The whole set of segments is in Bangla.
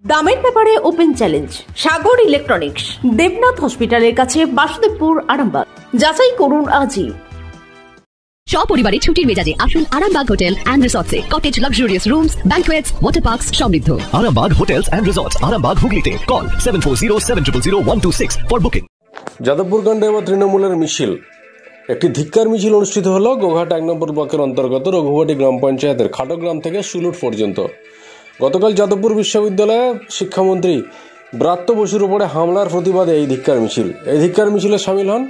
দামের ব্যাপারে ওপেন চ্যালেঞ্জ সাগর ইলেকট্রনিক্স, দেবনাথ হসপিটালের কাছে, বাসুদেবপুর, আরামবাগ। যাচাই করুন আজই। সপরিবারে ছুটির মেজাজে আসুন আরামবাগ হোটেল এন্ড রিসর্টসে। Cottage, luxurious rooms, banquets, water parks সমৃদ্ধ। Arambagh hotels and resorts, Arambagh হুগলিতে। Call 7407000126 for booking. যাদবপুর কাণ্ডে এবার তৃণমূলের মিছিল। একটি ধিক্কার মিছিল অনুষ্ঠিত হল গোঘাট 1 নম্বর ব্লকের অন্তর্গত রঘুবাটি গ্রাম পঞ্চায়েতের খাটোগ্রাম থেকে সুলুট পর্যন্ত। গতকাল যাদবপুর বিশ্ববিদ্যালয়ে শিক্ষামন্ত্রী ব্রাত্য বসুর উপরে হামলার প্রতিবাদে এই ধিক্কার মিছিল। এই ধিক্কার মিছিলে সামিল হন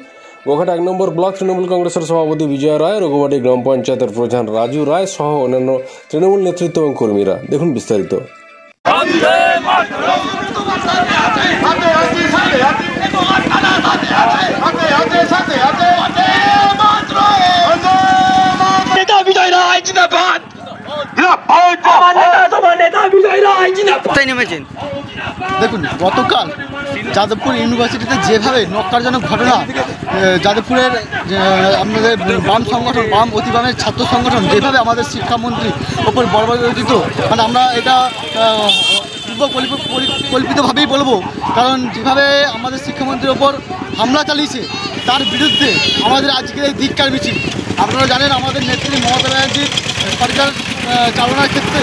গোঘাট 1 নম্বর ব্লক তৃণমূল কংগ্রেসের সভাপতি বিজয় রায়, রঘুবাটি গ্রাম পঞ্চায়েতের প্রধান রাজু রায় সহ অন্যান্য তৃণমূল নেতৃত্ব এবং কর্মীরা। দেখুন বিস্তারিত। দেখুন, গতকাল যাদবপুর ইউনিভার্সিটিতে যেভাবে নক্কারজনক ঘটনা, যাদবপুরের আমাদের বাম সংগঠন, বাম অতিবামের ছাত্র সংগঠন যেভাবে আমাদের শিক্ষামন্ত্রী ওপর বর্বরচিত, মানে আমরা এটা কল্পিতভাবেই বলবো, কারণ যেভাবে আমাদের শিক্ষামন্ত্রীর ওপর হামলা চালিয়েছে তার বিরুদ্ধে আমাদের আজকের এই ধিক্কার মিছিল। আপনারা জানেন আমাদের নেত্রী মমতা ব্যানার্জির সরকার চালনার ক্ষেত্রে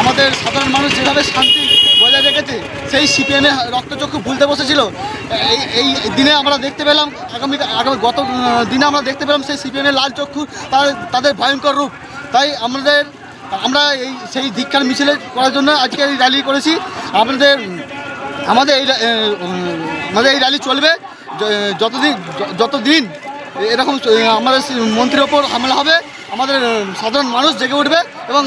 আমাদের সাধারণ মানুষ যেভাবে শান্তি বজায় রেখেছে, সেই সিপিএমের রক্তচক্ষু ভুলতে বসেছিল। এই দিনে আমরা দেখতে পেলাম, গত দিনে আমরা দেখতে পেলাম সেই সিপিএমের লাল চক্ষু তাদের ভয়ঙ্কর রূপ। তাই আমরা সেই ধিক্কার মিছিলে করার জন্য আজকে এই র্যালি করেছি। আমাদের এই র্যালি চলবে যতদিন এরকম আমাদের মন্ত্রীর ওপর হামলা হবে। আমাদের সাধারণ মানুষ জেগে উঠবে এবং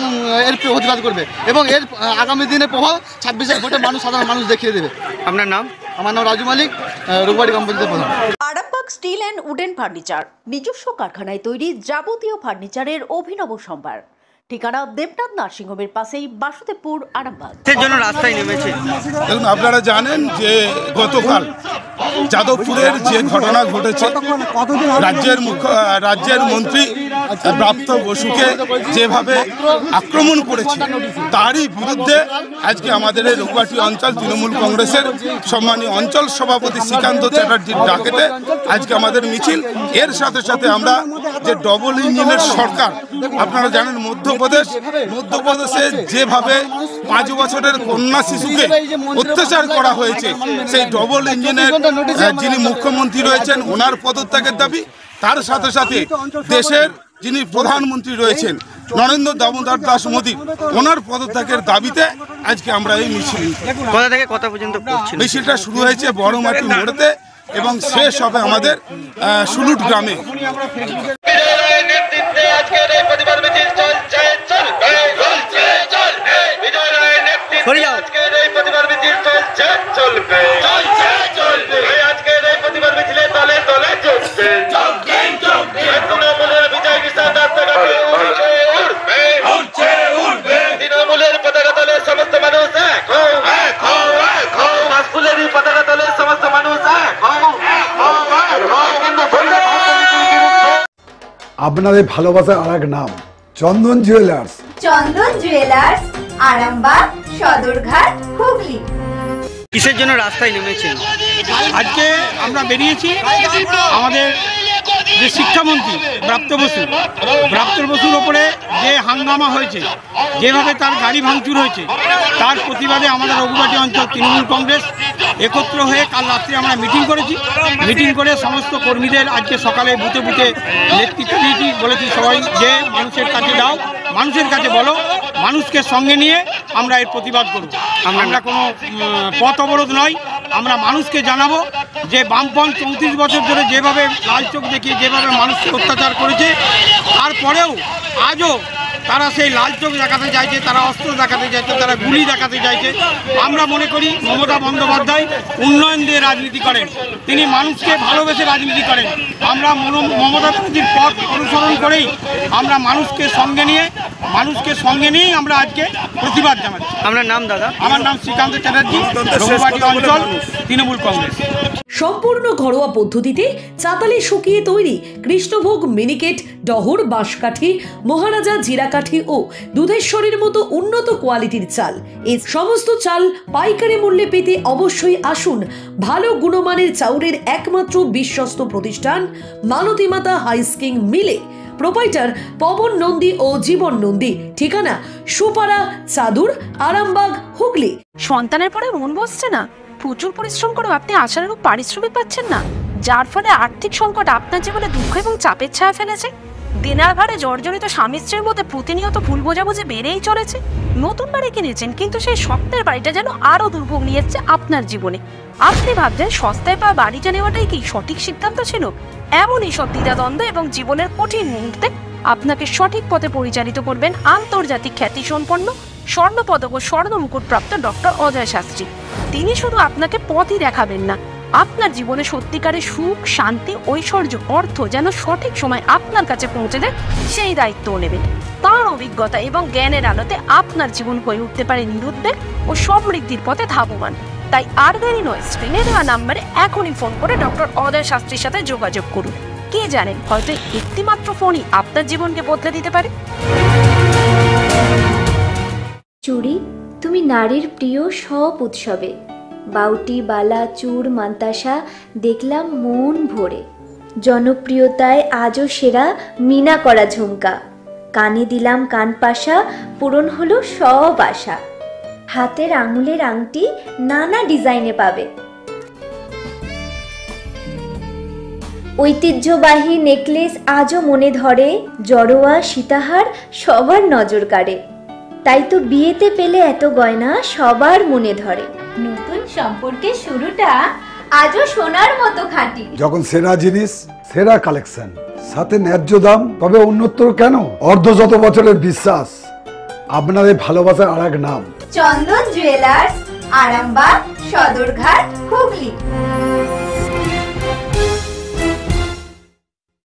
এর প্রতিবাদ করবে, এবং এর আগামী দিনের প্রভাব 26-এর ভোটে সাধারণ মানুষ দেখিয়ে দেবে। আপনার নাম? আমার নাম রাজু মালিক, রঘুবাটি গ্রাম পঞ্চায়েতের প্রধান। Arambagh steel and wooden furniture, নিজস্ব কারখানায় তৈরি যাবতীয় ফার্নিচারের অভিনব সম্ভার। ঠিকানা দেবনাথ নার্সিংহোমের পাশেই, বাসুদেবপুর, আরামবাগ। এর জন্য রাস্তায় নেমেছে। দেখুন, আপনারা জানেন যে গতকাল যাদবপুরের যে ঘটনা ঘটেছে, রাজ্যের মন্ত্রী ব্রাত্য বসুকে যেভাবে আক্রমণ করেছে, তারই বিরুদ্ধে আজকে আমাদের এই রঘুবাটি অঞ্চল তৃণমূল কংগ্রেসের সম্মানীয় অঞ্চল সভাপতি শ্রীকান্ত চ্যাটার্জির ডাকেতে আজকে আমাদের মিছিল। এর সাথে সাথে আমরা যে ডবল ইঞ্জিনের সরকার, আপনারা জানেন মধ্যপ্রদেশে যেভাবে 5 বছরের কন্যা শিশুকে অত্যাচার করা হয়েছে, সেই ডবল ইঞ্জিনের যিনি মুখ্যমন্ত্রী রয়েছেন ওনার পদত্যাগের দাবি। তার সাথে সাথে দেশের যিনি প্রধানমন্ত্রী রয়েছেন নরেন্দ্র দামোদর দাস মোদী, ওনার পদত্যাগের দাবিতে আজকে আমরা এই মিছিল। কোথা থেকে কত পর্যন্ত মিছিলটা শুরু হয়েছে বড়মাটি মোড়েতে এবং শেষ হবে আমাদের সুলুট গ্রামে। তৃণমূলের পতাকা তলে সমস্ত মানুষ এক, ফুলেরই পতাকা তলে সমস্ত মানুষ এক। আপনাদের ভালোবাসার আর এক নাম চন্দন জুয়েলার্স। চন্দন জুয়েলার্স, আরামবাগ, সদরঘাট, হুগলি। কিসের জন্য রাস্তায় নেমেছেন? আজকে আমরা বেরিয়েছি আমাদের যে শিক্ষামন্ত্রী ব্রাত্য বসুর ওপরে যে হাঙ্গামা হয়েছে, যেভাবে তার গাড়ি ভাঙচুর হয়েছে, তার প্রতিবাদে আমাদের রঘুবাটি অঞ্চল তৃণমূল কংগ্রেস একত্র হয়ে কাল রাত্রে আমরা মিটিং করেছি। মিটিং করে সমস্ত কর্মীদের আজকে সকালে বুথে বুথে নেতৃত্ব দিয়েছি। বলেছি সবাই যে মানুষের কাছে যাও, মানুষের কাছে বলো, মানুষকে সঙ্গে নিয়ে আমরা এর প্রতিবাদ করব। আমরা কোনো পথ অবরোধ নয়, আমরা মানুষকে জানাবো যে বামপন্থ 34 বছর ধরে যেভাবে লাল চোখ দেখিয়ে যেভাবে মানুষকে অত্যাচার করেছে, তারপরেও আজও তারা সেই লাল চোখ দেখাতে চাইছে, তারা অস্ত্র দেখাতে চাইছে, তারা গুলি দেখাতে চাইছে। আমরা মনে করি মমতা বন্দ্যোপাধ্যায় উন্নয়ন দিয়ে রাজনীতি করেন, তিনি মানুষকে ভালোবেসে রাজনীতি করেন। আমরা মমতা ব্যানার্জির পথ অনুসরণ করেই আমরা মানুষকে সঙ্গে নিয়েই আমরা আজকে প্রতিবাদ জানাচ্ছি। আপনার নাম দাদা? আমার নাম শ্রীকান্ত চ্যাটার্জি, রঘুবাটি অঞ্চল তৃণমূল কংগ্রেস। সম্পূর্ণ ঘরোয়া পদ্ধতিতে চাতালে শুকিয়ে তৈরি কৃষ্ণভোগ মিনিকেট, ডহর, বাঁশকাঠি, মহারাজা জিরাকাঠি ও দুধেশ্বরীর মতো উন্নত কোয়ালিটির চাল। এই সমস্ত চাল পাইকারি মূল্যে পেতে অবশ্যই আসুন ভালো গুণমানের চাউলের একমাত্র বিশ্বস্ত প্রতিষ্ঠান মালতী মাতা হাইস্কিং মিলে। প্রোপাইটার পবন নন্দী ও জীবন নন্দী। ঠিকানা সুপারা, চাদুর, আরামবাগ, হুগলি। সন্তানের পরে মন বসছে না, প্রচুর পরিশ্রম করেও আপনি আশানুরূপ পারিশ্রমিক পাচ্ছেন না, যার ফলে আর্থিক সংকট আপনার জীবনে দুঃখ এবং চাপের ছায়া ফেলেছে। দিনার ভারে জর্জরিত স্বামী স্ত্রীর মধ্যে প্রতিনিয়ত ভুল বোঝাবুঝি বেড়েই চলেছে। নতুন বাড়ি কিনেছেন, কিন্তু সেই স্বপ্নের বাড়িটা যেন আরো দুর্ভোগ নিয়ে যাচ্ছে আপনার জীবনে। আপনি ভাবছেন সস্তায় পাওয়া বাড়িটা নেওয়াটাই কি সঠিক সিদ্ধান্ত ছিল? এমনই সব দ্বিধাদ্বন্দ্ব এবং জীবনের কঠিন মুহূর্তে আপনাকে সঠিক পথে পরিচালিত করবেন আন্তর্জাতিক খ্যাতিসম্পন্ন স্বর্ণপদক ও স্বর্ণ মুকুটপ্রাপ্ত ডক্টর অজয় শাস্ত্রী। তিনি শুধু আপনাকে পথই দেখাবেন না, আপনার জীবনে সত্যিকারের সুখ, শান্তি, ঐশ্বর্য, অর্থ যেন সঠিক সময় আপনার কাছে পৌঁছে দেয় সেই দায়িত্বও নেবেন। তার অভিজ্ঞতা এবং জ্ঞানের আলোতে আপনার জীবন হয়ে উঠতে পারে নিরুদ্বেগ ও সমৃদ্ধির পথে ধাবমান। তাই আর দেরি নয়, স্ক্রিনে দেওয়া নাম্বারে এখনই ফোন করে ডক্টর অজয় শাস্ত্রীর সাথে যোগাযোগ করুন। কে জানেন, হয়তো একটিমাত্র ফোনই আপনার জীবনকে বদলে দিতে পারে। চুড়ি, তুমি নারীর প্রিয় সব উৎসবে। বাউটি, বালা, চূড়, মান্তাসা দেখলাম মন ভরে। জনপ্রিয়তায় আজও সেরা মিনা করা ঝুমকা। কানে দিলাম কানপাশা, পূরণ হলো সব আশা। হাতের আঙুলের আংটি নানা ডিজাইনে পাবে। ঐতিহ্যবাহী নেকলেস আজও মনে ধরে। জড়োয়া, সীতাহার সবার নজর কাড়ে। তাই তো বিয়েতে পেলে এত গয়না সবার মনে ধরে। নতুন সম্পর্কের শুরুটা আজও সোনার মতো খাঁটি। যখন সেরা জিনিস, সেরা কালেকশন, সাথে ন্যায্য দাম, তবে উন্নতর কেন? অর্ধশত বছরের বিশ্বাস, আপনাদের ভালোবাসার আরেক নাম চন্দন জুয়েলার্স, আরামবাগ, সদরঘাট, হুগলি।